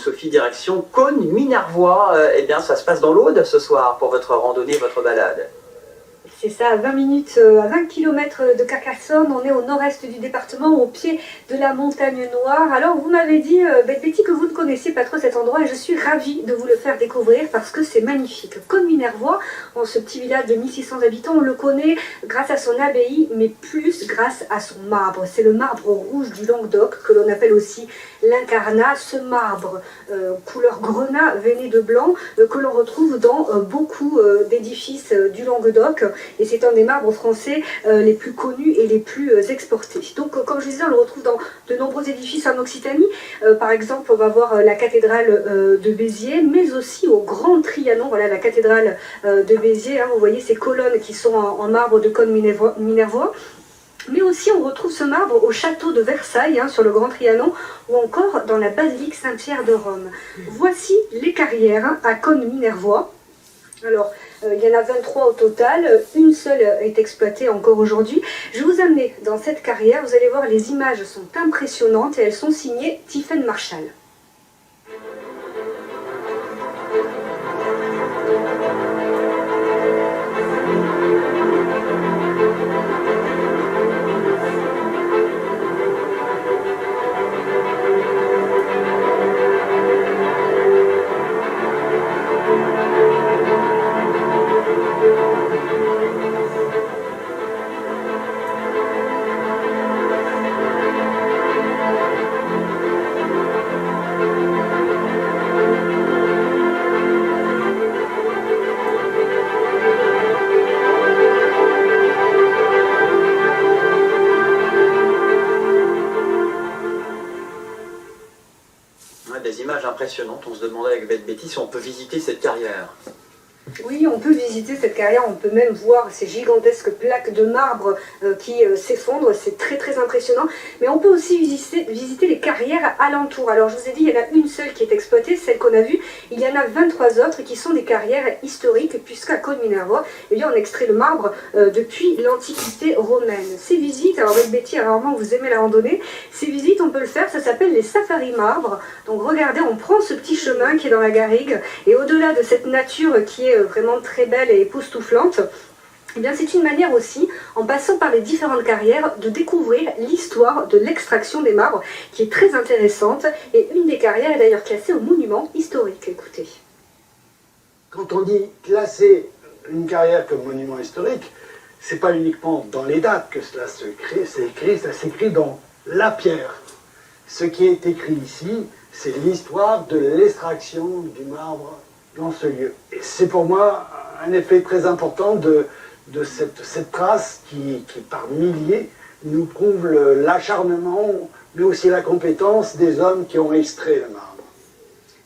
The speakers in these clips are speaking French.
Sophie, direction Cosne-Minervois. Eh bien, ça se passe dans l'Aude ce soir pour votre randonnée, votre balade. C'est ça, à 20 minutes, à 20 km de Carcassonne. On est au nord-est du département, au pied de la montagne Noire. Alors, vous m'avez dit, Bête Betty, que vous ne connaissiez pas trop cet endroit et je suis ravie de vous le faire découvrir parce que c'est magnifique. Cosne-Minervois, en ce petit village de 1600 habitants, on le connaît grâce à son abbaye, mais plus grâce à son marbre. C'est le marbre rouge du Languedoc, que l'on appelle aussi l'incarnat. Ce marbre couleur grenat veiné de blanc que l'on retrouve dans beaucoup d'édifices du Languedoc. Et c'est un des marbres français les plus connus et les plus exportés. Donc, comme je disais, on le retrouve dans de nombreux édifices en Occitanie. Par exemple, on va voir la cathédrale de Béziers, mais aussi au Grand Trianon. Voilà la cathédrale de Béziers. Hein, vous voyez ces colonnes qui sont en marbre de Cosne-Minervois. Mais aussi, on retrouve ce marbre au château de Versailles, hein, sur le Grand Trianon, ou encore dans la basilique Saint-Pierre de Rome. Voici les carrières hein, à Cosne-Minervois. Alors, il y en a 23 au total, une seule est exploitée encore aujourd'hui. Je vais vous amener dans cette carrière, vous allez voir, les images sont impressionnantes et elles sont signées Tiffaine Marshall. Des images impressionnantes. On se demandait avec Bête Betty si on peut visiter cette carrière. Oui, on peut visiter cette carrière, on peut même voir ces gigantesques plaques de marbre qui s'effondrent, c'est très très impressionnant. Mais on peut aussi visiter les carrières alentours. Alors je vous ai dit, il y en a une seule qui est exploitée, celle qu'on a vue. Il y en a 23 autres qui sont des carrières historiques, puisqu'à Cosne-Minervois, eh bien, on extrait le marbre depuis l'Antiquité romaine. Ces visites, alors avec Betty, rarement vous aimez la randonnée, ces visites on peut le faire, ça s'appelle les safaris marbres. Donc regardez, on prend ce petit chemin qui est dans la garrigue, et au-delà de cette nature qui est vraiment très belle et époustouflante, eh bien c'est une manière aussi, en passant par les différentes carrières, de découvrir l'histoire de l'extraction des marbres, qui est très intéressante, et une des carrières est d'ailleurs classée au monument historique. Écoutez. Quand on dit classer une carrière comme monument historique, c'est pas uniquement dans les dates que cela se crée, ça s'écrit dans la pierre. Ce qui est écrit ici, c'est l'histoire de l'extraction du marbre dans ce lieu. Et c'est pour moi un effet très important de cette trace qui, par milliers, nous prouve l'acharnement, mais aussi la compétence des hommes qui ont extrait le marbre.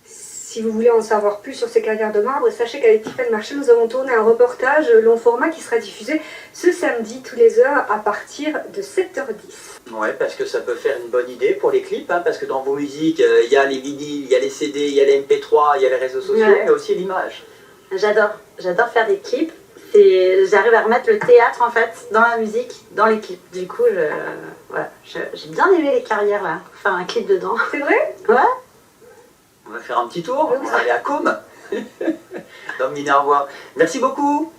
Si vous voulez en savoir plus sur ces carrières de marbre, sachez qu'avec Tiffaine Marshall, nous avons tourné un reportage long format qui sera diffusé ce samedi, tous les heures, à partir de 7h10. Ouais, parce que ça peut faire une bonne idée pour les clips, hein, parce que dans vos musiques, il y a les vinyles, il y a les CD, il y a les MP3, il y a les réseaux sociaux, ouais. Mais aussi l'image. J'adore faire des clips. J'arrive à remettre le théâtre en fait dans la musique, dans les clips. Du coup, j'ai bien aimé les carrières là, faire un clip dedans. C'est vrai? Ouais. On va faire un petit tour, on va aller à Côme, dans Minervois. Merci beaucoup.